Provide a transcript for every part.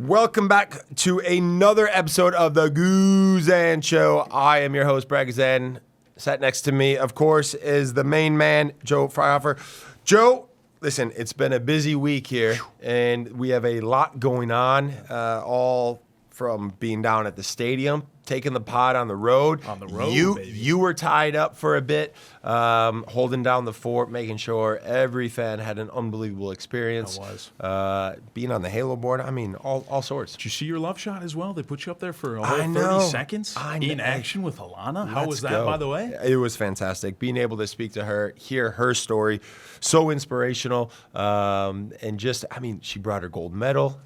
Welcome back to another episode of the Guzan Show. I am your host, Brad Guzan. Sat next to me, of course, is the main man, Joe Freihofer. Joe, listen, it's been a busy week here, and we have a lot going on, all from being down at the stadium, taking the pod on the road. On the road, baby. You were tied up for a bit, holding down the fort, making sure every fan had an unbelievable experience. I was. Being on the Halo board, I mean, all sorts. Did you see your love shot as well? They put you up there for a I whole know. 30 seconds in action with Alana. How was that, by the way? It was fantastic. Being able to speak to her, hear her story, so inspirational. And just, I mean, she brought her gold medal.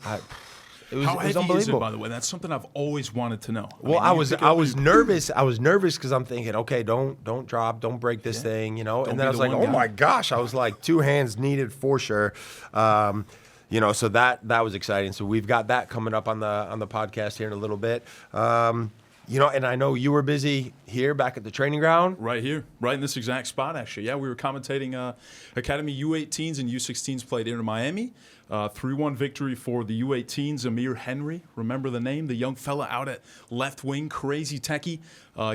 It was How heavy unbelievable. is it, by the way? That's something I've always wanted to know. Well, I was nervous. I was nervous because I'm thinking, okay, don't drop, don't break this thing, you know. Don't And then be I was the like, one oh guy. my gosh, I was like, 2 hands needed for sure. You know, so that was exciting. So we've got that coming up on the podcast here in a little bit. You know, and I know you were busy here back at the training ground. Right here, right in this exact spot, actually. Yeah, we were commentating Academy U18s and U16s played Inter Miami. 3-1 victory for the U18s. Amir Henry, remember the name? The young fella out at left wing, crazy techie.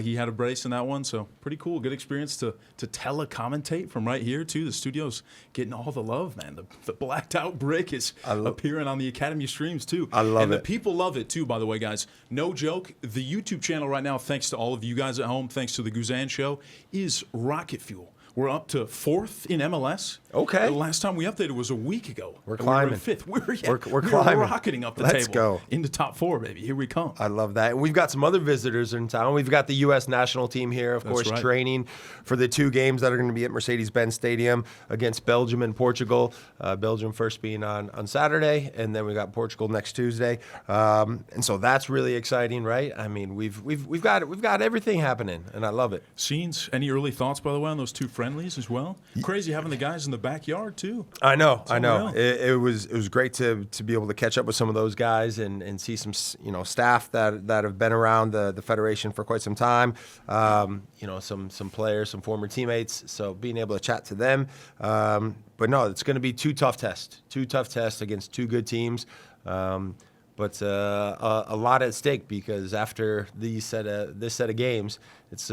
He had a brace in that one, so pretty cool. Good experience to tele-commentate from right here, too. The studio's getting all the love, man. The blacked-out brick is appearing on the Academy streams, too. I love and it. The people love it, too, by the way, guys. No joke. The YouTube channel right now, thanks to all of you guys at home, thanks to the Guzan Show, is rocket fuel. We're up to 4th in MLS. Okay. The last time we updated was a week ago. We're And climbing. We were at 5th. We're climbing. Rocketing up the Let's table. go. Into top 4, baby. Here we come. I love that. And we've got some other visitors in town. We've got the U.S. national team here, of That's course, right. training for the 2 games that are going to be at Mercedes-Benz Stadium against Belgium and Portugal. Belgium first being on Saturday, and then we got Portugal next Tuesday. And so that's really exciting, right? I mean, we've got everything happening, and I love it. Scenes, any early thoughts, by the way, on those 2 friendlies as well? Crazy having the guys in the backyard, too. I know. unreal. It was great to be able to catch up with some of those guys and see some staff that have been around the federation for quite some time. Some players, some former teammates. So being able to chat to them. But no, it's going to be 2 tough tests. 2 tough tests against 2 good teams. But a lot at stake because after this set of games, it's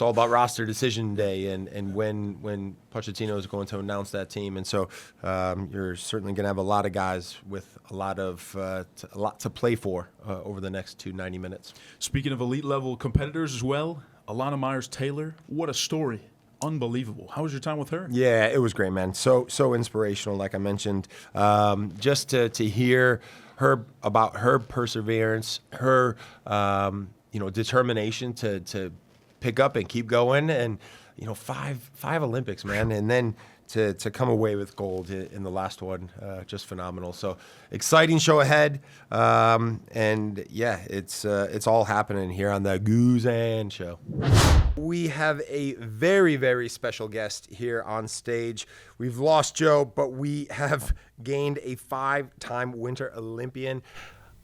all about roster decision day and when Pochettino is going to announce that team. And so you're certainly going to have a lot of guys with a lot to play for over the next 90 minutes. Speaking of elite level competitors as well, Elana Meyers-Taylor, what a story. Unbelievable. How was your time with her? Yeah, it was great, man. So inspirational, like I mentioned. Just to hear her about her perseverance, her determination to pick up and keep going, and 5 Olympics, man, and then to come away with gold in the last one, just phenomenal. So exciting show ahead, and yeah, it's all happening here on the Guzan Show. We have a very, very special guest here on stage. We've lost Joe, but we have gained a 5-time Winter Olympian,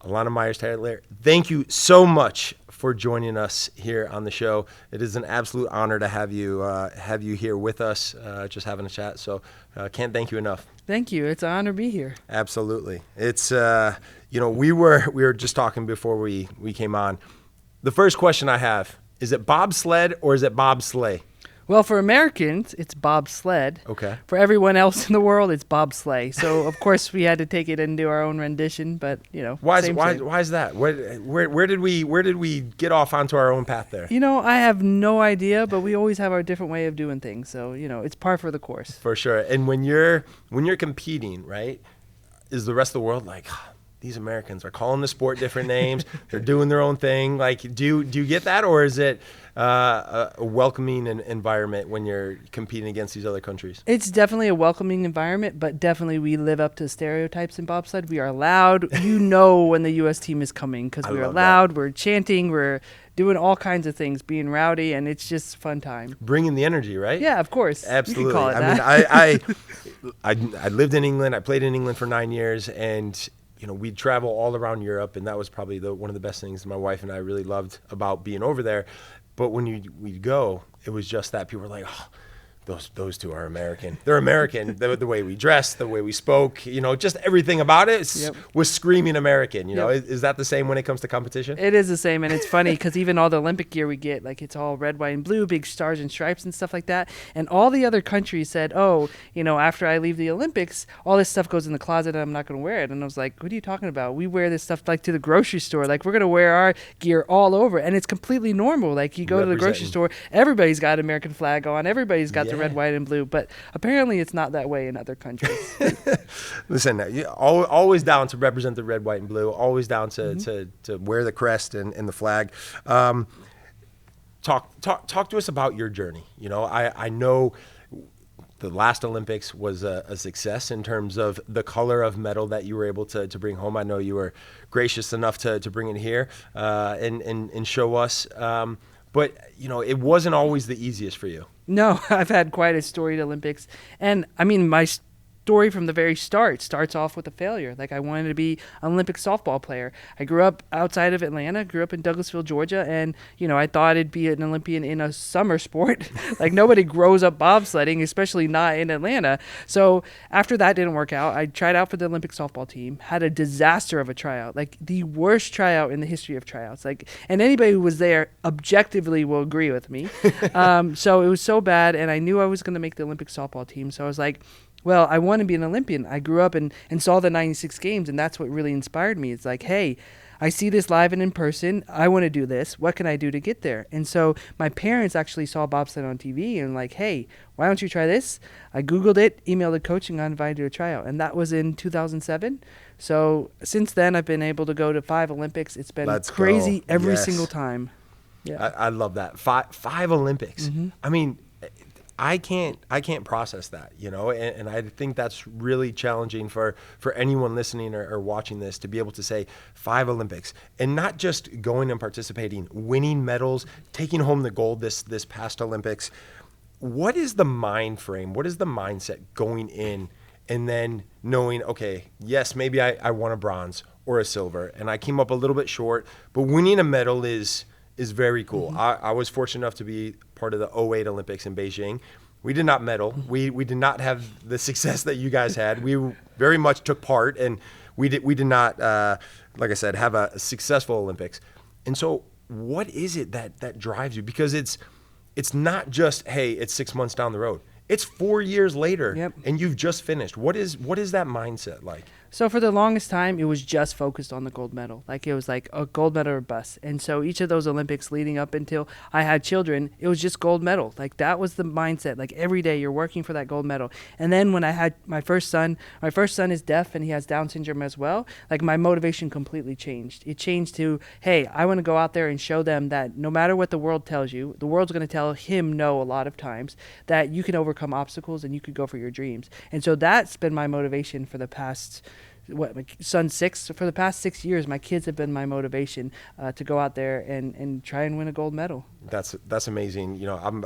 Elana Meyers-Taylor. Thank you so much for joining us here on the show. It is an absolute honor to have you here with us, just having a chat. So can't thank you enough. Thank you. It's an honor to be here. Absolutely. It's we were just talking before we came on. The first question I have, is it bobsled or is it bobsleigh? Well, for Americans, it's bobsled. Okay. For everyone else in the world, it's bobsleigh. So, of course, we had to take it into our own rendition, but, Why same. is that? Where did we get off onto our own path there? I have no idea, but we always have our different way of doing things. So, it's par for the course. For sure. And when you're competing, right, is the rest of the world like, these Americans are calling the sport different names, they're doing their own thing? Like, do you get that, or is it a welcoming environment when you're competing against these other countries? It's definitely a welcoming environment, but definitely we live up to stereotypes in bobsled. We are loud. When the U.S. team is coming because we are loud, we're chanting, we're doing all kinds of things, being rowdy, and it's just a fun time. Bringing the energy, right? Yeah, of course. Absolutely. You can call it that. I mean, I lived in England. I played in England for 9 years, and we'd travel all around Europe, and that was probably one of the best things my wife and I really loved about being over there. But when we'd go, it was just that people were like, oh, those two are American. They're American. The way we dress, the way we spoke, just everything about it was screaming American. Is that the same when it comes to competition? It is the same, and it's funny because even all the Olympic gear we get, like it's all red, white, and blue, big stars and stripes and stuff like that. And all the other countries said, oh, after I leave the Olympics, all this stuff goes in the closet and I'm not going to wear it. And I was like, what are you talking about? We wear this stuff like to the grocery store. Like we're going to wear our gear all over, and it's completely normal. Like you go to the grocery store, everybody's got an American flag on, everybody's got the red, white, and blue, but apparently it's not that way in other countries. Listen, always down to represent the red, white, and blue. Always down to wear the crest and the flag. Talk to us about your journey. I know the last Olympics was a success in terms of the color of medal that you were able to bring home. I know you were gracious enough to bring it here and show us. But, it wasn't always the easiest for you. No, I've had quite a storied Olympics. And, I mean, my story from the very start starts off with a failure. Like I wanted to be an Olympic softball player. I grew up outside of Atlanta, grew up in Douglasville, Georgia, and I thought I'd be an Olympian in a summer sport. Like nobody grows up bobsledding, especially not in Atlanta. So after that didn't work out, I tried out for the Olympic softball team, had a disaster of a tryout, like the worst tryout in the history of tryouts. And anybody who was there objectively will agree with me. So it was so bad, and I knew I was going to make the Olympic softball team. So I was like, well, I want to be an Olympian. I grew up and saw the 96 games, and that's what really inspired me. It's like, hey, I see this live and in person. I want to do this. What can I do to get there? And so my parents actually saw bobsled on TV and like, hey, why don't you try this? I Googled it, emailed the coach, and got invited to a tryout. And that was in 2007. So since then, I've been able to go to 5 Olympics. It's been crazy every single time. Yeah, I love that. Five Olympics. Mm-hmm. I mean, I can't process that, and I think that's really challenging for anyone listening or watching this to be able to say 5 Olympics and not just going and participating, winning medals, taking home the gold this past Olympics. What is the mind frame? What is the mindset going in and then knowing, okay, yes, maybe I won a bronze or a silver and I came up a little bit short, but winning a medal is very cool. Mm-hmm. I was fortunate enough to be part of the 2008 Olympics in Beijing. We did not medal. We did not have the success that you guys had. We very much took part, and we did not, like I said, have a successful Olympics. And so what is it that drives you? Because it's not just, hey, it's 6 months down the road. It's 4 years later, and you've just finished. What is that mindset like? So for the longest time, it was just focused on the gold medal. Like it was like a gold medal or bust. And so each of those Olympics leading up until I had children, it was just gold medal. Like that was the mindset. Like every day you're working for that gold medal. And then when I had my first son is deaf and he has Down syndrome as well. Like my motivation completely changed. It changed to, hey, I want to go out there and show them that no matter what the world tells you, the world's going to tell him no a lot of times, that you can overcome obstacles and you could go for your dreams. And so that's been my motivation for the past my son's 6. So for the past 6 years, my kids have been my motivation to go out there and try and win a gold medal. That's amazing. I've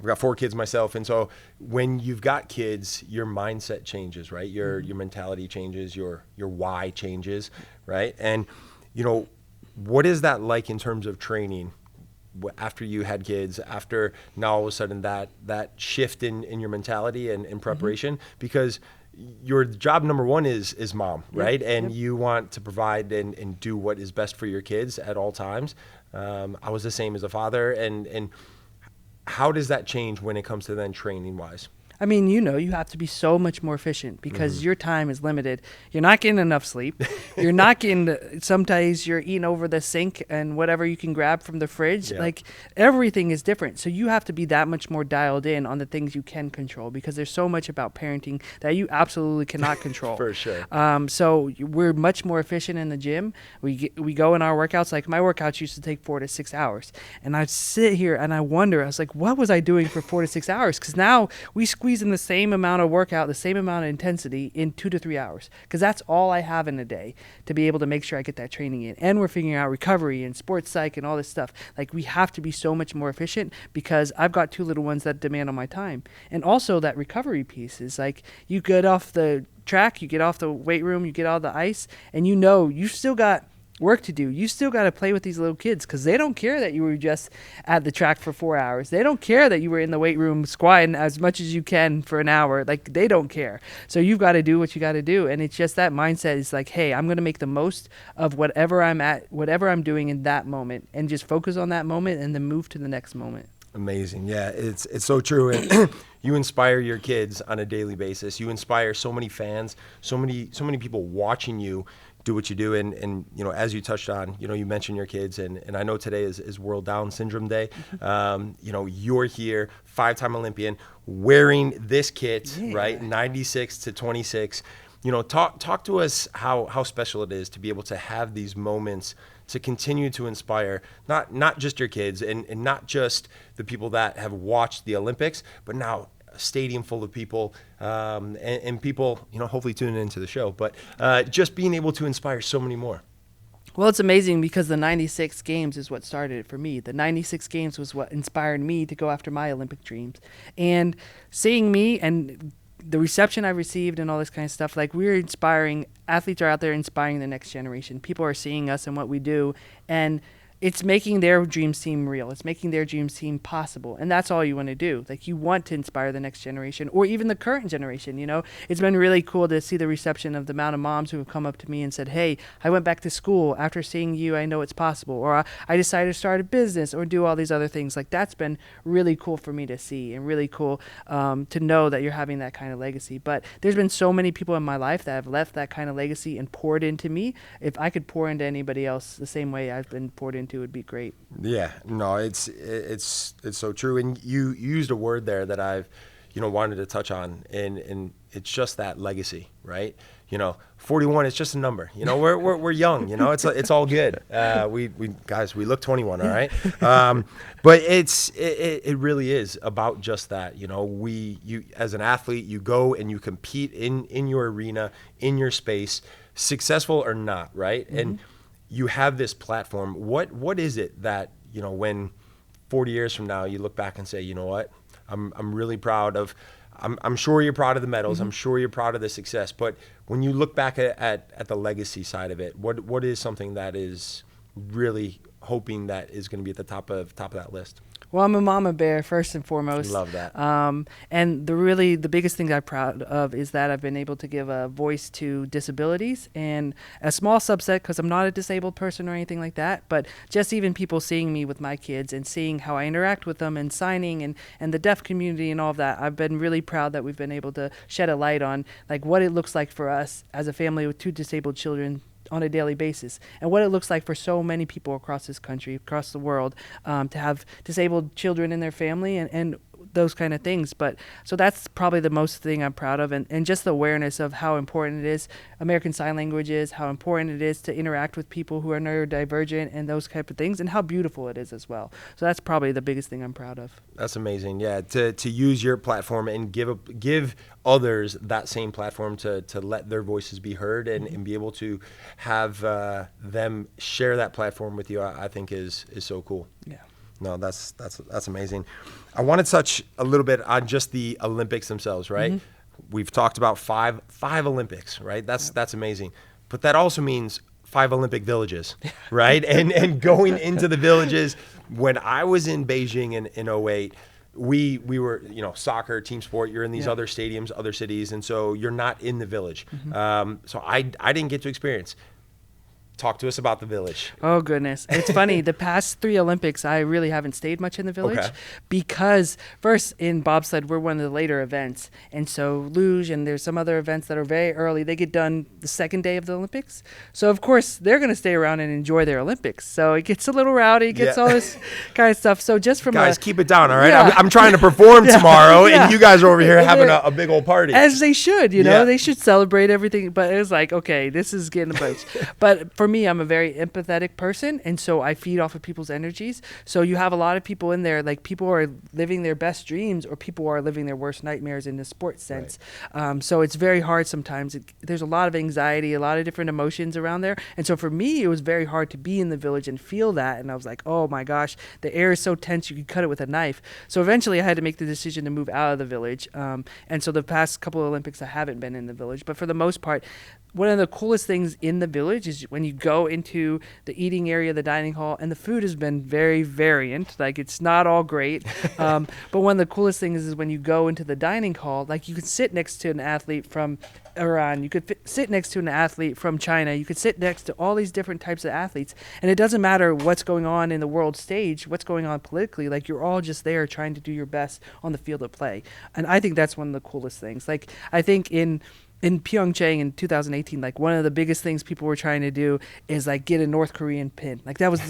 got 4 kids myself, and so when you've got kids, your mindset changes, right? Your mentality changes, your why changes, right? And what is that like in terms of training? After you had kids, after now all of a sudden that shift in your mentality and in preparation, because your job number 1 is mom, right? And you want to provide and do what is best for your kids at all times. I was the same as a father, and how does that change when it comes to then training wise? I mean, you have to be so much more efficient because your time is limited. You're not getting enough sleep. You're not getting, some days you're eating over the sink and whatever you can grab from the fridge. Yeah. Like everything is different. So you have to be that much more dialed in on the things you can control because there's so much about parenting that you absolutely cannot control. For sure. So we're much more efficient in the gym. We go in our workouts. Like my workouts used to take 4 to 6 hours. And I'd sit here and I wonder, I was like, what was I doing for 4 to 6 hours? Because now we squeeze in the same amount of workout, the same amount of intensity in 2 to 3 hours, because that's all I have in a day to be able to make sure I get that training in. And we're figuring out recovery and sports psych and all this stuff. Like we have to be so much more efficient because I've got 2 little ones that demand on my time. And also that recovery piece is like you get off the track, you get off the weight room, you get out of the ice, and you've still got work to do. You still got to play with these little kids because they don't care that you were just at the track for 4 hours. They don't care that you were in the weight room squatting as much as you can for an hour. Like, they don't care. So you've got to do what you got to do. And it's just that mindset is like, hey, I'm going to make the most of whatever I'm at, whatever I'm doing in that moment, and just focus on that moment and then move to the next moment. Amazing. Yeah, it's so true. And you inspire your kids on a daily basis. You inspire so many fans, so many people watching you do what you do. And you know, as you touched on, you know, you mentioned your kids, and I know today is World Down Syndrome Day. You know, you're here, 5-time Olympian, wearing this kit, right? 96 to 26. You know, talk to us how special it is to be able to have these moments to continue to inspire not just your kids and not just the people that have watched the Olympics, but now a stadium full of people and people, you know, hopefully tuning into the show, but just being able to inspire so many more. Well, it's amazing because the 96 games is what started it for me. The 96 games was what inspired me to go after my Olympic dreams. And seeing me and the reception I received and all this kind of stuff, like, we're inspiring, athletes are out there inspiring the next generation. People are seeing us and what we do, and it's making their dreams seem real. It's making their dreams seem possible. And that's all you want to do. Like, you want to inspire the next generation or even the current generation, you know. It's been really cool to see the reception of the amount of moms who have come up to me and said, hey, I went back to school. After seeing you, I know it's possible. Or I decided to start a business or do all these other things. Like, that's been really cool for me to see and really cool to know that you're having that kind of legacy. But there's been so many people in my life that have left that kind of legacy and poured into me. If I could pour into anybody else the same way I've been poured into, would be great. Yeah, no, it's so true. And you used a word there that I've, you know, wanted to touch on, and it's just that legacy, right? You know, 41 is just a number. You know, we're young. You know, it's all good. We guys, we look 21, all right. But it really is about just that. You know, you as an athlete, you go and you compete in your arena, in your space, successful or not, right? Mm-hmm. And you have this platform. What is it that, you know, when 40 years from now you look back and say, you know what, I'm really proud of. I'm sure you're proud of the medals. Mm-hmm. I'm sure you're proud of the success. But when you look back at the legacy side of it, what is something that is really hoping that is going to be at the top of that list? Well, I'm a mama bear first and foremost. Love that. And the biggest thing I'm proud of is that I've been able to give a voice to disabilities, and a small subset, because I'm not a disabled person or anything like that, but just even people seeing me with my kids and seeing how I interact with them and signing and the deaf community and all of that. I've been really proud that we've been able to shed a light on like what it looks like for us as a family with 2 disabled children on a daily basis, and what it looks like for so many people across this country, across the world, to have disabled children in their family and those kind of things. But so that's probably the most thing I'm proud of, and just the awareness of how important it is, American Sign Language is, how important it is to interact with people who are neurodivergent and those type of things, and how beautiful it is as well. So that's probably the biggest thing I'm proud of. That's amazing. Yeah, to use your platform and give others that same platform to let their voices be heard and be able to have them share that platform with you, I think is so cool. Yeah. No, that's amazing. I want to touch a little bit on just the Olympics themselves, right? Mm-hmm. We've talked about five Olympics, right? That's amazing. But that also means 5 Olympic villages, right? and going into the villages. When I was in Beijing in 08, we were, you know, soccer, team sport, you're in these other stadiums, other cities, and so you're not in the village. Mm-hmm. So I didn't get to experience. Talk to us about the village. Oh, goodness. It's funny. The past 3 Olympics, I really haven't stayed much in the village because first in bobsled, we're one of the later events. And so luge and there's some other events that are very early. They get done the second day of the Olympics. So, of course, they're going to stay around and enjoy their Olympics. So it gets a little rowdy, it gets all this kind of stuff. So just from guys, keep it down, all right? Yeah. I'm trying to perform tomorrow, and you guys are over here having a big old party. As they should, you know. They should celebrate everything. But it was like, okay, this is getting a bunch. But for me, I'm a very empathetic person, and so I feed off of people's energies. So you have a lot of people in there, like people are living their best dreams or people are living their worst nightmares in the sports sense. Right. So it's very hard sometimes. There's a lot of anxiety, a lot of different emotions around there. And so for me, it was very hard to be in the village and feel that. And I was like, oh my gosh, the air is so tense, you could cut it with a knife. So eventually I had to make the decision to move out of the village. And so the past couple of Olympics, I haven't been in the village. But for the most part, one of the coolest things in the village is when you go into the eating area, the dining hall, and the food has been very variant. Like, it's not all great. But one of the coolest things is when you go into the dining hall, like, you could sit next to an athlete from Iran, you could sit next to an athlete from China, you could sit next to all these different types of athletes, and it doesn't matter what's going on in the world stage, what's going on politically, like, you're all just there trying to do your best on the field of play. And I think that's one of the coolest things. Like, I think in Pyeongchang in 2018, like, one of the biggest things people were trying to do is, like, get a North Korean pin. Like, that was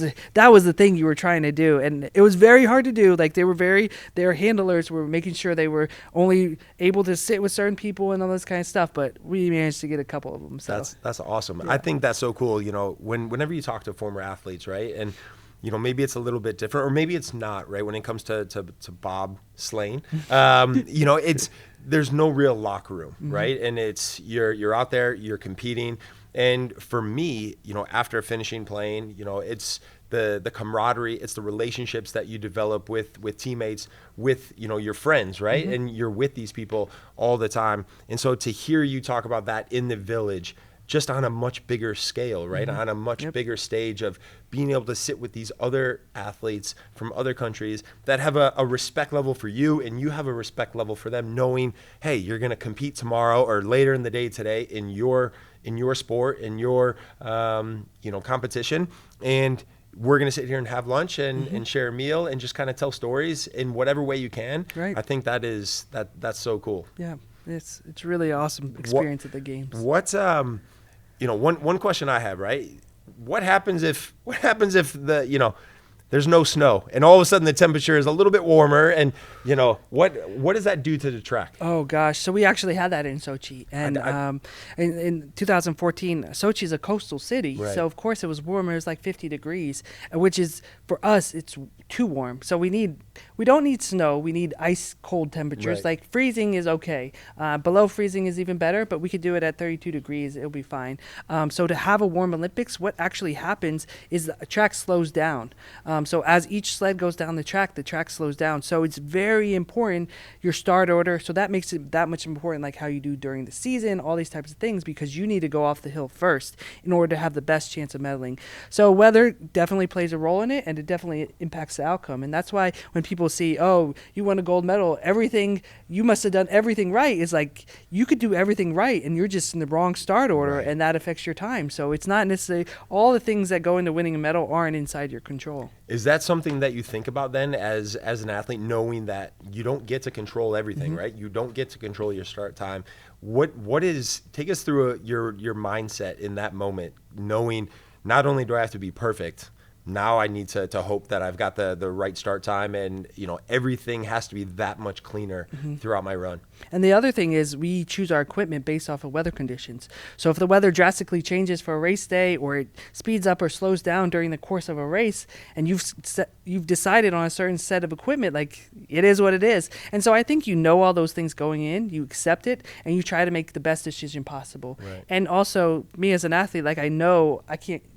the thing you were trying to do, and it was very hard to do. Like, their handlers were making sure they were only able to sit with certain people and all this kind of stuff. But we managed to get a couple of them. So That's awesome. Yeah. I think that's so cool. You know, whenever you talk to former athletes, right, and you know, maybe it's a little bit different, or maybe it's not, right? When it comes to Bob Slane, you know, there's no real locker room, right? And it's you're out there, you're competing, and for me, you know, after finishing playing, you know, it's the camaraderie, it's the relationships that you develop with teammates, with, you know, your friends, right? And you're with these people all the time, and so to hear you talk about that in the village, just on a much bigger scale, right? On a much bigger stage of being able to sit with these other athletes from other countries that have a respect level for you, and you have a respect level for them, knowing, hey, you're going to compete tomorrow or later in the day today in your sport, in your you know, competition, and we're going to sit here and have lunch and share a meal and just kind of tell stories in whatever way you can. Right. I think that's so cool. yeah, it's really awesome experience at the games. What you know, one question I have, right? What happens if the, you know, there's no snow and all of a sudden the temperature is a little bit warmer, and you know, what does that do to the track? Oh gosh, so we actually had that in Sochi, and in 2014, Sochi is a coastal city, Right. so of course it was warmer. It was like 50 degrees, which is, for us, it's too warm. So we don't need snow. We need ice cold temperatures. Right. Like, freezing is okay. Below freezing is even better, but we could do it at 32 degrees. It'll be fine. So to have a warm Olympics, what actually happens is the track slows down. So as each sled goes down the track slows down. So it's very important, your start order. So that makes it that much important, like how you do during the season, all these types of things, because you need to go off the hill first in order to have the best chance of medaling. So weather definitely plays a role in it, and it definitely impacts the outcome. And that's why when people see, oh, you won a gold medal, you must have done everything right. It's like, you could do everything right, and you're just in the wrong start order, Right. and that affects your time. So it's not necessarily all the things that go into winning a medal aren't inside your control. Is that something that you think about then as an athlete, knowing that you don't get to control everything, right? You don't get to control your start time. Take us through your mindset in that moment, knowing not only do I have to be perfect, now I need to hope that I've got the right start time, and you know, everything has to be that much cleaner throughout my run. And the other thing is, we choose our equipment based off of weather conditions. So if the weather drastically changes for a race day, or it speeds up or slows down during the course of a race, and you've decided on a certain set of equipment, like, it is what it is. And so I think you know all those things going in, you accept it, and you try to make the best decision possible. Right. And also, me as an athlete, like, I know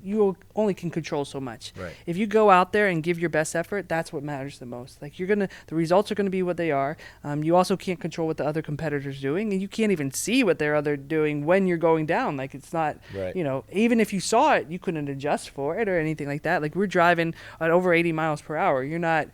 you only can control so much. Right. If you go out there and give your best effort, that's what matters the most. Like, the results are gonna be what they are. You also can't control what the other competitors doing, and you can't even see what they're doing when you're going down. Like, it's not, Right. you know, even if you saw it, you couldn't adjust for it or anything like that. Like, we're driving at over 80 miles per hour. You're not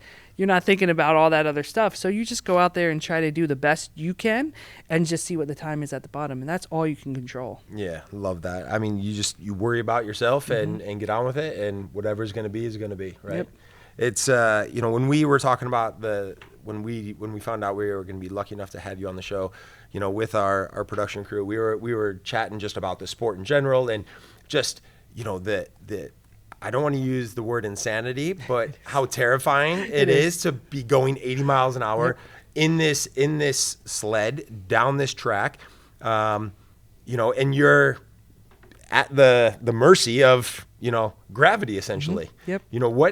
thinking about all that other stuff. So you just go out there and try to do the best you can, and just see what the time is at the bottom, and that's all you can control. Yeah, love that. I mean, you worry about yourself and get on with it, and whatever's going to be is going to be, right? Yep. It's you know, when we were talking about when we found out we were going to be lucky enough to have you on the show, you know, with our production crew, we were chatting just about the sport in general, and just, you know, the I don't want to use the word insanity, but how terrifying it is to be going 80 miles an hour in this sled down this track, you know, and you're at the mercy of, you know, gravity, essentially. Yep. You know,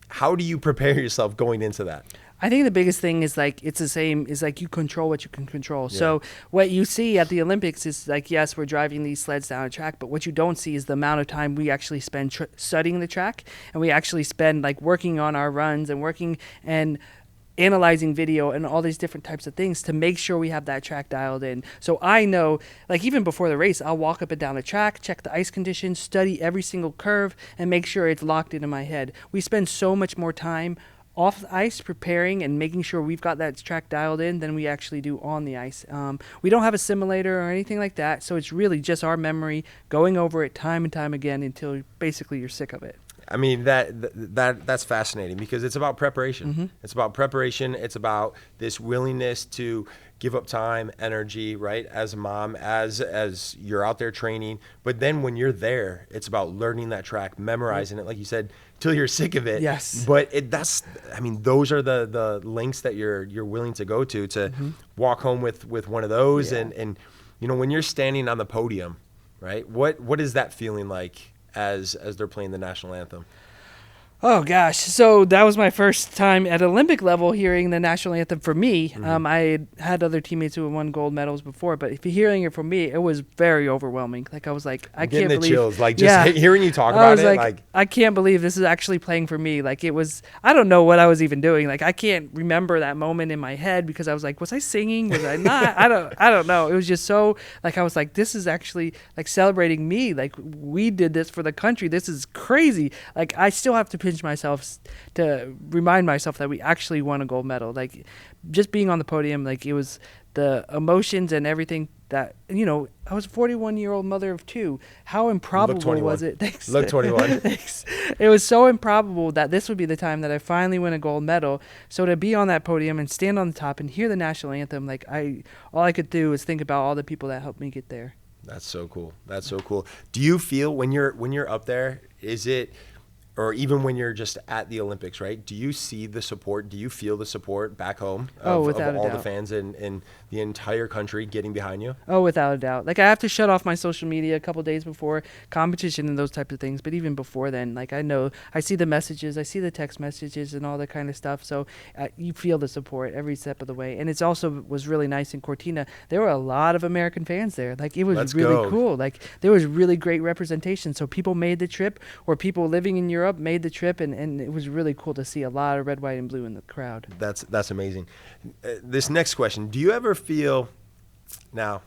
how do you prepare yourself going into that? I think the biggest thing is, like, it's the same, is like, you control what you can control. Yeah. So what you see at the Olympics is, like, yes, we're driving these sleds down a track, but what you don't see is the amount of time we actually spend studying the track, and we actually spend, like, working on our runs and working, and analyzing video and all these different types of things to make sure we have that track dialed in. So I know, like even before the race, I'll walk up and down the track, check the ice conditions, study every single curve, and make sure it's locked into my head. We spend so much more time off the ice preparing and making sure we've got that track dialed in than we actually do on the ice. We don't have a simulator or anything like that, so it's really just our memory going over it time and time again until basically you're sick of it. I mean, that's fascinating because it's about preparation. Mm-hmm. It's about preparation. It's about this willingness to give up time, energy, right? As a mom, as you're out there training. But then when you're there, it's about learning that track, memorizing it, like you said, till you're sick of it. Yes. But those are the lengths that you're willing to go to Mm-hmm. walk home with one of those. Yeah. And you know, when you're standing on the podium, right? What is that feeling like as they're playing the national anthem? Oh, gosh. So that was my first time at Olympic level hearing the national anthem for me. Mm-hmm. I had other teammates who had won gold medals before, but if you're hearing it from me, it was very overwhelming. Like, I was like, I Getting can't the believe. chills, like just hearing you talk I about was it. like, I can't believe this is actually playing for me. Like, it was, I don't know what I was even doing. Like, I can't remember that moment in my head because I was like, was I singing? Was I not? I don't know. It was just so, like, I was like, this is actually like celebrating me. Like, we did this for the country. This is crazy. Like, I still have to pinch myself to remind myself that we actually won a gold medal. Like, just being on the podium, like, it was the emotions and everything that, you know, I was a 41-year-old mother of two. How improbable was it? Thanks. Look 21. Thanks. It was so improbable that this would be the time that I finally win a gold medal. So to be on that podium and stand on the top and hear the national anthem, like, all I could do was think about all the people that helped me get there. That's so cool. That's so cool. Do you feel when you're up there, is it, or even when you're just at the Olympics, right? Do you see the support? Do you feel the support back home of without a all the doubt. fans in the entire country getting behind you? Oh, without a doubt. Like, I have to shut off my social media a couple days before competition and those types of things. But even before then, like, I know, I see the messages, I see the text messages and all that kind of stuff. So you feel the support every step of the way. And it's also was really nice in Cortina. There were a lot of American fans there. Like, it was Let's really go. cool. Like, there was really great representation. So people made the trip, or people living in Europe made the trip. And it was really cool to see a lot of red, white, and blue in the crowd. That's amazing. This next question, do you ever feel the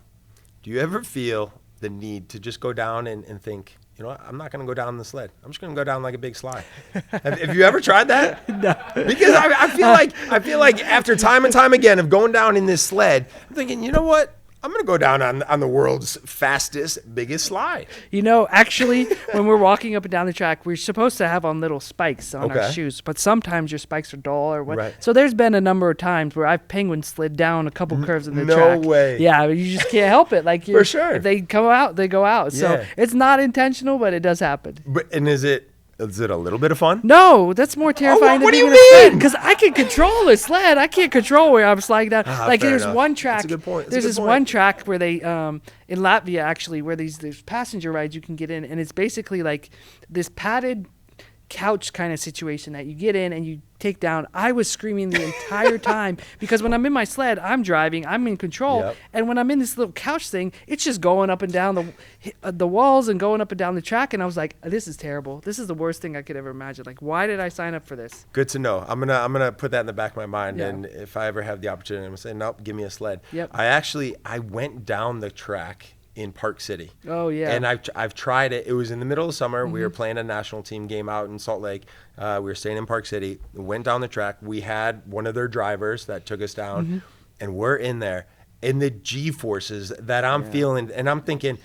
need to just go down and think, you know what, I'm not going to go down the sled. I'm just going to go down like a big slide. Have you ever tried that? No. Because I feel like after time and time again of going down in this sled, I'm thinking, you know what? I'm going to go down on the world's fastest, biggest slide. You know, actually, when we're walking up and down the track, we're supposed to have on little spikes on our Okay. shoes, but sometimes your spikes are dull or what. Right. So there's been a number of times where I've penguin slid down a couple curves in the no track. way. Yeah, you just can't help it. Like, For sure. if they come out, they go out. So Yeah. it's not intentional, but it does happen. And is it a little bit of fun? No, that's more terrifying what than do being you in a sled. mean? Because I can control a sled. I can't control where I'm sliding down. Like, fair there's enough. one track. That's a good point. That's a There's good this point. one track where they, in Latvia actually, where there's passenger rides you can get in, and it's basically like this padded couch kind of situation that you get in and you take down. I was screaming the entire time because when I'm in my sled, I'm driving, I'm in control, Yep. and when I'm in this little couch thing, it's just going up and down the walls and going up and down the track, and I was like, this is terrible. This is the worst thing I could ever imagine. Like, why did I sign up for this? Good to know. I'm gonna put that in the back of my mind, Yeah. and if I ever have the opportunity, I'm gonna say, nope, give me a sled. Yep. I went down the track in Park City. Oh, yeah. And I've tried it. It was in the middle of summer. We were playing a national team game out in Salt Lake. We were staying in Park City. Went down the track. We had one of their drivers that took us down, and we're in there. And the G-forces that I'm feeling, and I'm thinking,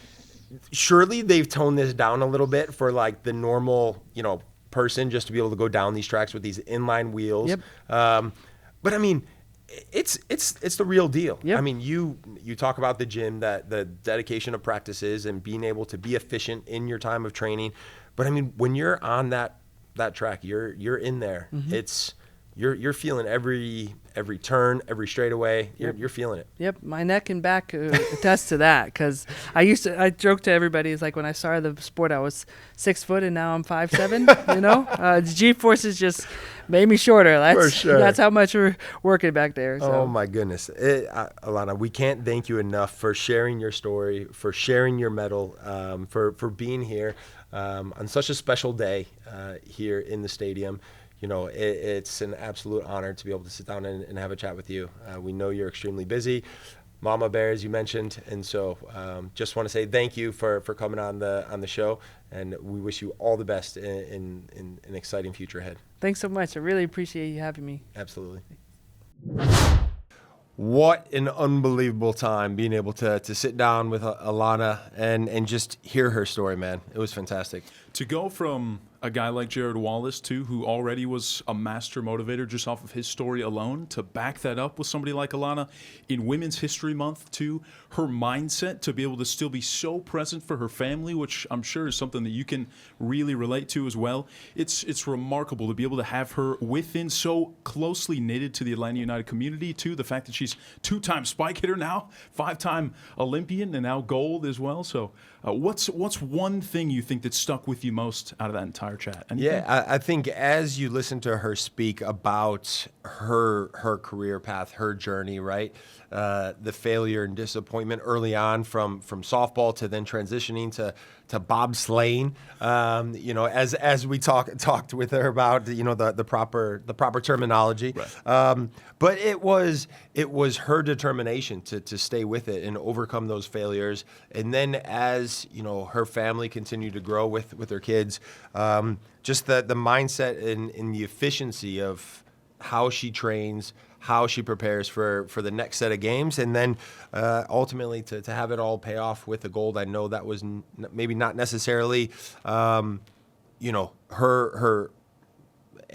surely they've toned this down a little bit for like the normal, you know, person just to be able to go down these tracks with these inline wheels. Yep. But I mean, it's the real deal. Yep. I mean, you talk about the gym, that the dedication of practices and being able to be efficient in your time of training. But I mean, when you're on that track, you're in there. It's you're feeling every turn, every straightaway. You're feeling it. Yep, my neck and back attest to that because I joke to everybody, it's like when I started the sport, I was 6 foot and now I'm 5'7", you know? The G-forces just made me shorter. For sure. That's how much we're working back there. So. Oh my goodness. Alana, we can't thank you enough for sharing your story, for sharing your medal, for being here on such a special day here in the stadium. it's an absolute honor to be able to sit down and have a chat with you. We know you're extremely busy. Mama Bear, as you mentioned, and so just want to say thank you for coming on the show, and we wish you all the best in an exciting future ahead. Thanks so much. I really appreciate you having me. Absolutely. What an unbelievable time being able to sit down with Alana and just hear her story, man. It was fantastic. To go from a guy like Jared Wallace, too, who already was a master motivator just off of his story alone, to back that up with somebody like Alana in Women's History Month, too, her mindset to be able to still be so present for her family, which I'm sure is something that you can really relate to as well. It's remarkable to be able to have her within so closely knitted to the Atlanta United community, too. The fact that she's 2-time spike hitter now, 5-time Olympian, and now gold as well. So what's one thing you think that stuck with you most out of that entire chat? Anything? Yeah, I think as you listen to her speak about her career path, her journey, right? The failure and disappointment early on from softball to then transitioning to bobsleighing. As we talked with her about the proper terminology. Right. But it was her determination to stay with it and overcome those failures. And then as her family continued to grow with her kids, just the mindset and the efficiency of how she trains, how she prepares for the next set of games, and then ultimately to have it all pay off with the gold. I know that was maybe not necessarily, her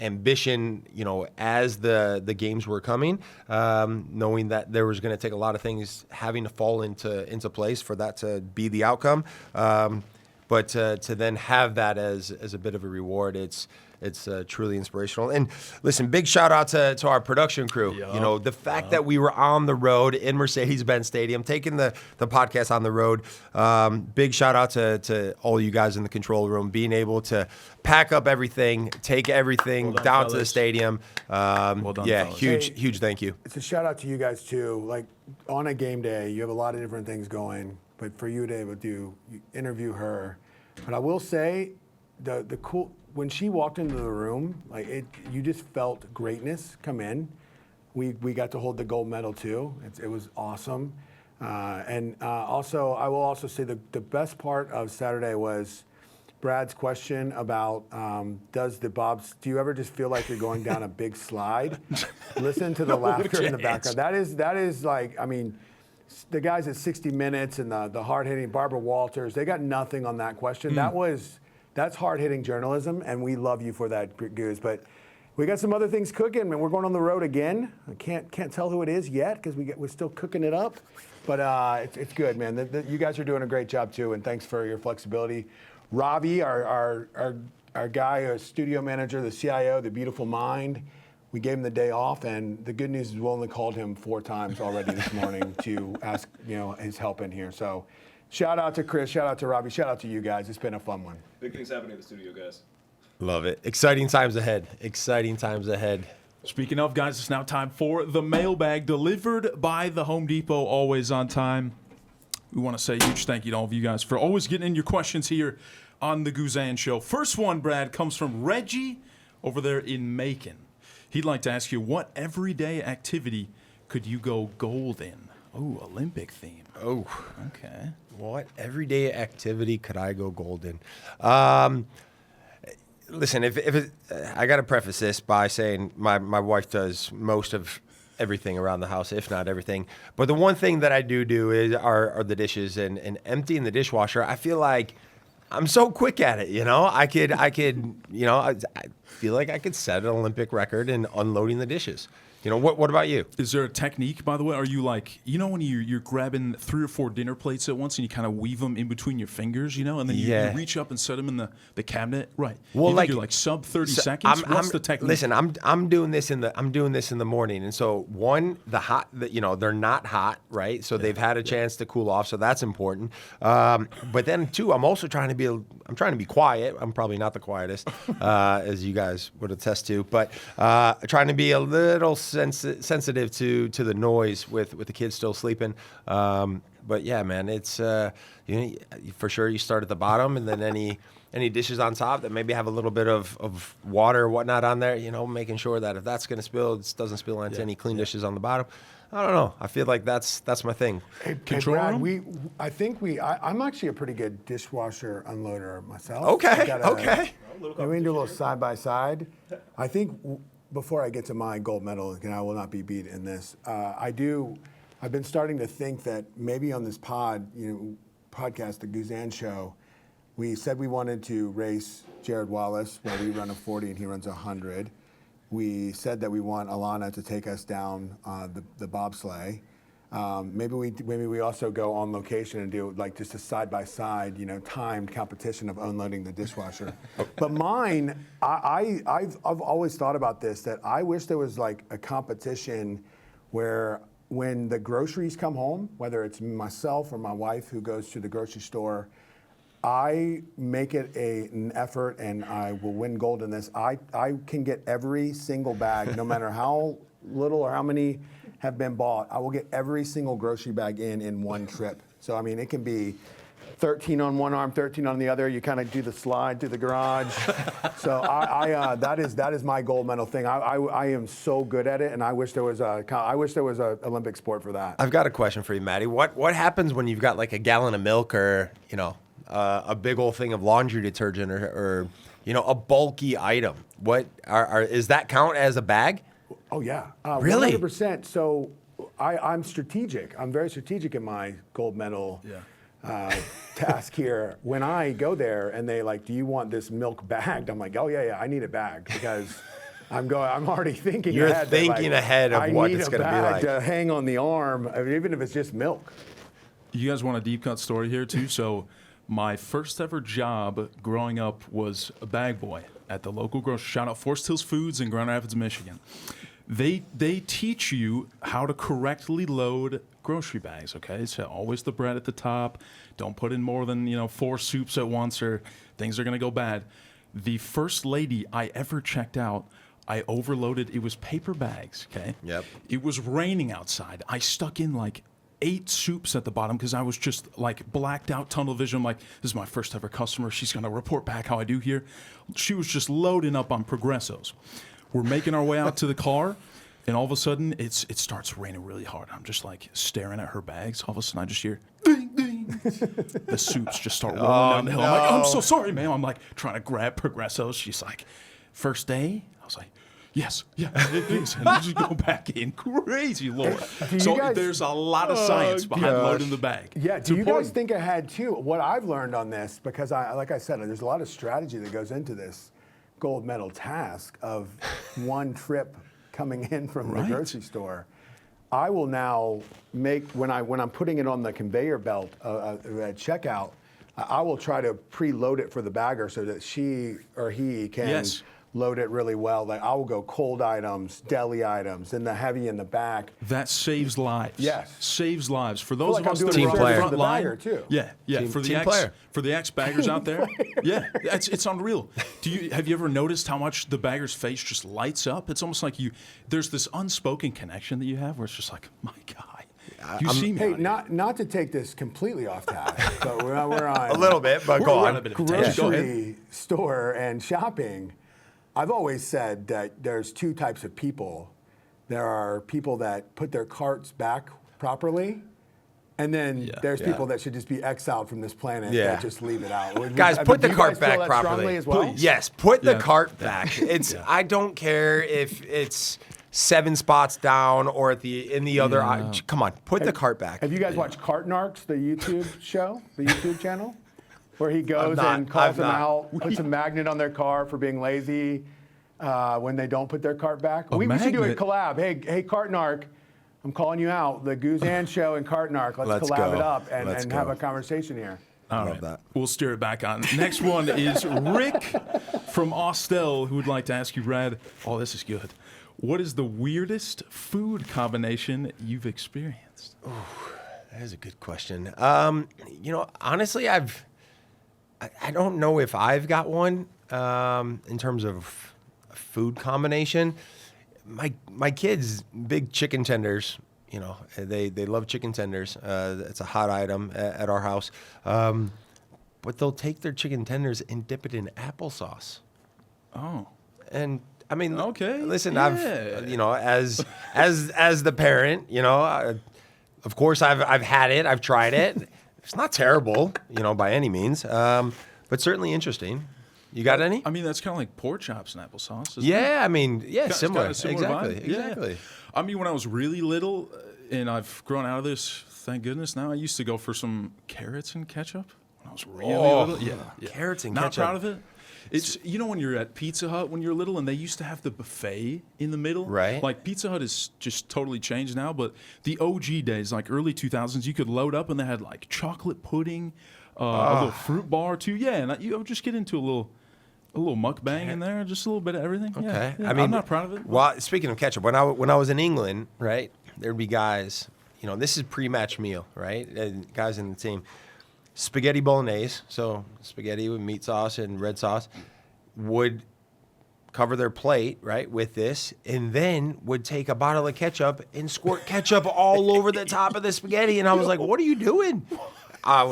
ambition, as the games were coming, knowing that there was going to take a lot of things having to fall into place for that to be the outcome. But to then have that as a bit of a reward, it's truly inspirational. And listen, big shout out to our production crew. Yeah. The fact that we were on the road in Mercedes-Benz Stadium, taking the podcast on the road. Big shout out to all you guys in the control room, being able to pack up everything, take everything Well done, down to the fellas. stadium. Well done, fellas. Huge thank you. It's a shout out to you guys too. Like on a game day, you have a lot of different things going, but for you to be able to interview her. But I will say, the cool when she walked into the room, you just felt greatness come in. We got to hold the gold medal too. It was awesome. Also, I will also say the best part of Saturday was Brad's question about do you ever just feel like you're going down a big slide? Listen to the laughter in the background. That is like, I mean, the guys at 60 Minutes and the hard-hitting Barbara Walters, they got nothing on that question. That's hard-hitting journalism, and we love you for that, Goose. But we got some other things cooking, and we're going on the road again. I can't tell who it is yet because we're still cooking it up. But it's good, man. You guys are doing a great job too, and thanks for your flexibility. Robbie, our guy, our studio manager, the CIO, the beautiful mind. We gave him the day off, and the good news is we only called him 4 times already this morning to ask, his help in here. So, shout out to Chris, shout out to Robbie, shout out to you guys. It's been a fun one. Big things happening in the studio, guys. Love it. Exciting times ahead. Speaking of, guys, it's now time for the mailbag delivered by the Home Depot, always on time. We want to say a huge thank you to all of you guys for always getting in your questions here on the Guzan Show. First one, Brad, comes from Reggie over there in Macon. He'd like to ask you, what everyday activity could you go gold in? Oh, Olympic theme. Oh, Okay. what everyday activity could I go gold in? Listen, I got to preface this by saying my wife does most of everything around the house, if not everything. But the one thing that I do is are the dishes, and emptying the dishwasher. I feel like I'm so quick at it, I feel like I could set an Olympic record in unloading the dishes. What about you? Is there a technique, by the way? Are you like, when you're grabbing 3 or 4 dinner plates at once and you kind of weave them in between your fingers, and then you reach up and set them in the cabinet? Right. Well, you're like sub 30 seconds? What's the technique? Listen, I'm doing this in the morning. And so they're not hot, right? So they've had a chance to cool off, so that's important. But then too, I'm also trying to be quiet. I'm probably not the quietest, as you guys would attest to, but trying to be a little sensitive to the noise with the kids still sleeping. But yeah, man, it's for sure you start at the bottom, and then any dishes on top that maybe have a little bit of water or whatnot on there, making sure that if that's going to spill, it doesn't spill onto any clean dishes on the bottom. I don't know. I feel like that's my thing. Hey, Control Brad, room? I'm actually a pretty good dishwasher unloader myself. Okay. We can do a little side by side. I think before I get to my gold medal, and I will not be beat in this. I've been starting to think that maybe on this podcast, the Guzan Show, we said we wanted to race Jared Wallace, where we run a 40 and he runs 100. We said that we want Alana to take us down the bobsleigh. Maybe we also go on location and do like just a side by side, timed competition of unloading the dishwasher. But mine, I've always thought about this, that I wish there was like a competition where when the groceries come home, whether it's myself or my wife who goes to the grocery store, I make it an effort, and I will win gold in this. I can get every single bag, no matter how little or how many have been bought. I will get every single grocery bag in one trip. So, I mean, it can be 13 on one arm, 13 on the other. You kind of do the slide through the garage. So that is my gold medal thing. I am so good at it, and I wish there was a Olympic sport for that. I've got a question for you, Maddie. What happens when you've got like a gallon of milk or a big old thing of laundry detergent or a bulky item? What is that count as a bag? Oh yeah, Really? 100%. So I'm strategic. I'm very strategic in my gold medal task here. When I go there and they like, do you want this milk bagged? I'm like, oh yeah, I need it bagged because I'm already thinking. You're ahead thinking ahead of what it's going to be like. To hang on the arm, even if it's just milk. You guys want a deep cut story here too? So my first ever job growing up was a bag boy at the local grocery. Shout out Forest Hills Foods in Grand Rapids, Michigan. They teach you how to correctly load grocery bags, okay? So always the bread at the top. Don't put in more than, 4 soups at once or things are going to go bad. The first lady I ever checked out, I overloaded. It was paper bags, okay? Yep. It was raining outside. I stuck in like 8 soups at the bottom because I was just like blacked out, tunnel vision. I'm like, this is my first ever customer. She's going to report back how I do here. She was just loading up on Progressos. We're making our way out to the car, and all of a sudden, it starts raining really hard. I'm just like staring at her bags. All of a sudden, I just hear ding, ding. The soups just start rolling down the hill. I'm like, I'm so sorry, ma'am. I'm like trying to grab Progressos. She's like, first day? I was like, yes, yeah, it is. And then just go back in. Crazy, Lord. There's a lot of science behind loading the bag. Yeah, do you guys think ahead too? What I've learned on this, because like I said, there's a lot of strategy that goes into this gold medal task of one trip coming in from the grocery store. I will now make, when I'm putting it on the conveyor belt at checkout, I will try to preload it for the bagger so that she or he can load it really well. Like I will go cold items, deli items, and the heavy in the back. That saves lives. Yes, saves lives for those like of us I'm that doing are team on player. the front the line. bagger too. Yeah. For the ex-baggers out there. Yeah, it's unreal. Have you ever noticed how much the bagger's face just lights up? It's almost like there's this unspoken connection that you have where it's just like, my God. You see me. Hey, not to take this completely off task, but we're on A little bit, but go We're on. a bit of a tangent. Go ahead. grocery store and shopping. I've always said that there's 2 types of people. There are people that put their carts back properly, and then there's people that should just be exiled from this planet that just leave it out. Guys, put the do you cart guys feel back that properly. strongly as well? Please. Yes, put the cart back. I don't care if it's 7 spots down or in the other. Come on, put the cart back. Have you guys watched Cart Narcs, the YouTube show, the YouTube channel? Where he goes not. and calls I've them not. out, puts a magnet on their car for being lazy when they don't put their cart back. We should do a magnet? collab. Hey, Cart Narc, I'm calling you out. The Guzan Show and Cart Narc. Let's collab go. it up and Let's have go. a conversation here. All Love right. that. We'll steer it back on. Next one is Rick from Austell, who would like to ask you, Brad. Oh, this is good. What is the weirdest food combination you've experienced? That is a good question. Honestly, I don't know if I've got one in terms of a food combination. My kids, big chicken tenders You know, they love chicken tenders. It's a hot item at our house. But they'll take their chicken tenders and dip it in applesauce. Oh. And I mean, Okay, listen, yeah. I've, you know, as the parent, you know, of course I've had it, I've tried it. It's not terrible, you know, by any means, but certainly interesting. You got any? I mean, that's kind of like pork chops and applesauce, isn't it? Yeah, I mean, yeah, It's similar. kinda similar Exactly, vibe. Yeah. exactly. I mean, when I was really little, and I've grown out of this, thank goodness. Now I used to go for some carrots and ketchup when I was really little. Yeah, carrots and Not ketchup. proud of it. It's, you know, when you're at Pizza Hut when you're little, and they used to have the buffet in the middle. Right. Like Pizza Hut is just totally changed now, but the OG days, like early 2000s, you could load up and they had like chocolate pudding, a little fruit bar too. Yeah, and you would just get into a little mukbang in there, just a little bit of everything. Okay, Yeah. I mean, I'm not proud of it. Well, speaking of ketchup, when I was in England, right, there'd be guys. You know, this is pre-match meal, right? And guys in the team, spaghetti bolognese, so spaghetti with meat sauce and red sauce, would cover their plate, right, with this, and then would take a bottle of ketchup and squirt ketchup all over the top of the spaghetti. And I was like, "What are you doing?" I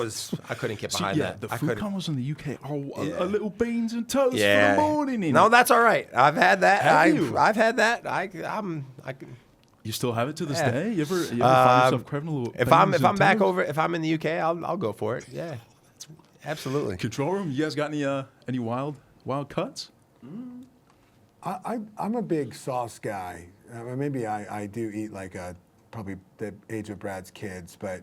couldn't get behind that. The I food couldn't. combos in the UK are a little beans and toast for Yeah. the morning. No, that's all right. I've had that. Have you? I've had that. You still have it to this Yeah. day? You ever find yourself craving a little? If I'm in the UK, I'll go for it. Yeah, absolutely. Control room, you guys got any wild cuts? I'm a big sauce guy. Maybe I do eat like probably the age of Brad's kids, but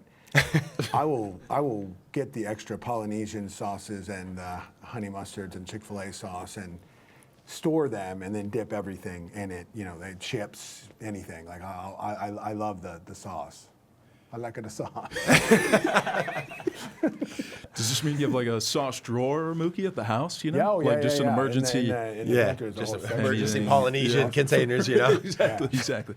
I will get the extra Polynesian sauces and honey mustards and Chick-fil-A sauce and store them and then dip everything in it. You know, the chips, anything. Like I love the sauce. I like the sauce. Does this mean you have like a sauce drawer, Mookie, at the house? You know, Yeah, oh, like yeah, just yeah, an yeah. emergency. In the Yeah, winter, there's a just whole section. emergency Yeah. Polynesian containers, you know. Exactly.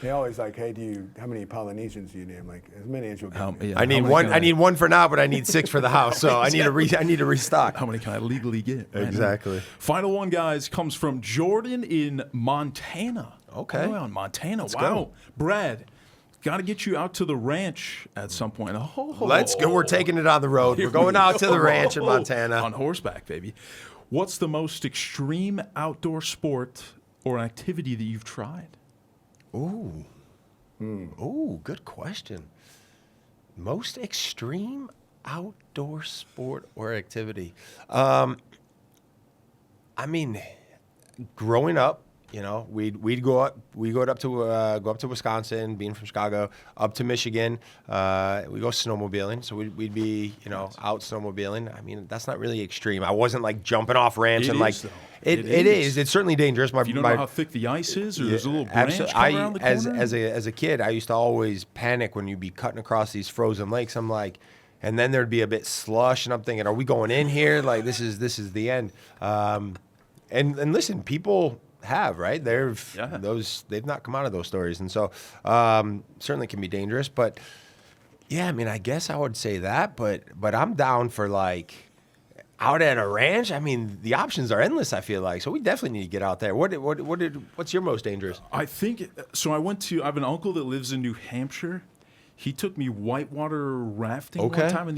They always like, hey, how many Polynesians do you need? I'm like, as many as you'll give me. Yeah, I need how many one. can I need one for now, but I need 6 for the house. So I need to restock. How many can I legally get? Right now? Exactly. Final one, guys, comes from Jordan in Montana. Okay. All the way out in Montana. Let's wow. go. Brad, got to get you out to the ranch at some point. Oh, Let's go. We're taking it on the road. We're going out to the ranch in Montana. On horseback, baby. What's the most extreme outdoor sport or activity that you've tried? Ooh, good question. Most extreme outdoor sport or activity. I mean, growing up, you know, we'd go up to Wisconsin, being from Chicago, up to Michigan. We go snowmobiling, so we'd be, you know, out snowmobiling. I mean, that's not really extreme. I wasn't like jumping off ramps It and like is, though. it is. It's certainly dangerous. You don't know how thick the ice is, or there's a little branch coming around the corner? As a kid, I used to always panic when you'd be cutting across these frozen lakes. I'm like, and then there'd be a bit slush, and I'm thinking, are we going in here? Like this is the end. And listen, people have, right? They've not come out of those stories, and so certainly can be dangerous. But yeah, I mean, I guess I would say that. But I'm down for like out at a ranch. I mean, the options are endless. I feel like so we definitely need to get out there. What's your most dangerous? I think so. I have an uncle that lives in New Hampshire. He took me whitewater rafting Okay. one time, and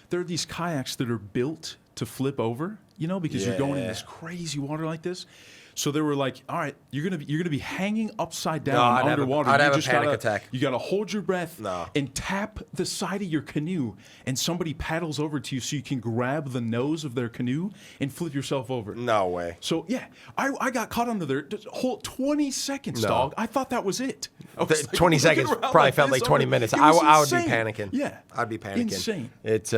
there are these kayaks that are built to flip over, you know, because you're going in Yeah. this crazy water like this. So they were like, "All right, you're gonna be hanging upside down No, I'd have a- underwater. I'd You have a just panic gotta- attack. You gotta hold your breath No. and tap the side of your canoe, and somebody paddles over to you so you can grab the nose of their canoe and flip yourself over." No way. So yeah, I got caught under there. Just whole 20 seconds, No. dog. I thought that was it. I was like 20 looking seconds around probably felt this. like 20 I'm minutes. it I was would be insane. panicking. Yeah, I'd be panicking. Insane. It's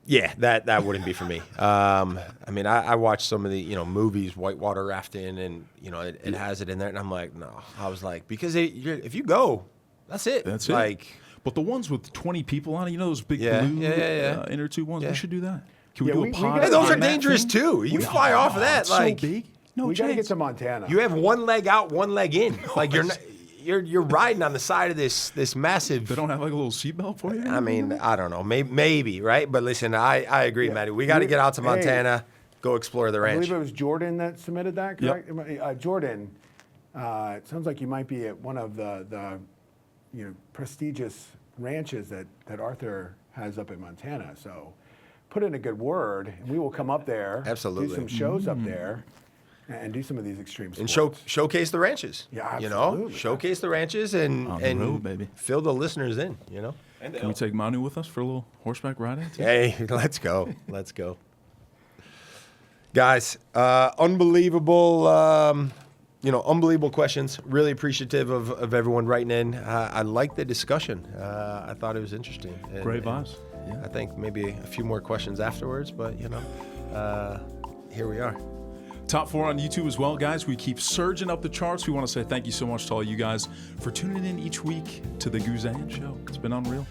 yeah, that wouldn't be for me. I mean, I watched some of the movies, whitewater rafting, and it has it in there, and I'm like, no. I was like, because if you go, that's it. That's like, it. But the ones with 20 people on it, those big Yeah, blue yeah. inner tube ones, Yeah. we should do that. Can we Yeah, do we a got- pod? hey, those are on that dangerous thing? too. You fly off of that It's like so big. No we got to chance. get to Montana. you have one leg out, one leg in. Like you're riding on the side of this massive. They don't have like a little seatbelt for you? I mean, I don't know, maybe right, but listen, I agree, Yeah. Matty. We got to get out to Hey. Montana, go explore the I ranch. believe it was Jordan that submitted that, Yep. correct? Jordan, it sounds like you might be at one of the prestigious ranches that Arthur has up in Montana. So put in a good word, and we will come up there, Absolutely. do some shows up there, and do some of these extreme And sports. showcase the ranches. Yeah, You know, absolutely. showcase the ranches and On the road, baby. fill the listeners in. You know. Can we take Manu with us for a little horseback riding? too? Hey, let's go. Let's go. Guys, unbelievable, unbelievable questions. Really appreciative of everyone writing in. I like the discussion. I thought it was interesting. Great vibes. Yeah. I think maybe a few more questions afterwards, but, here we are. Top 4 on YouTube as well, guys. We keep surging up the charts. We want to say thank you so much to all you guys for tuning in each week to the Guzan Show. It's been unreal.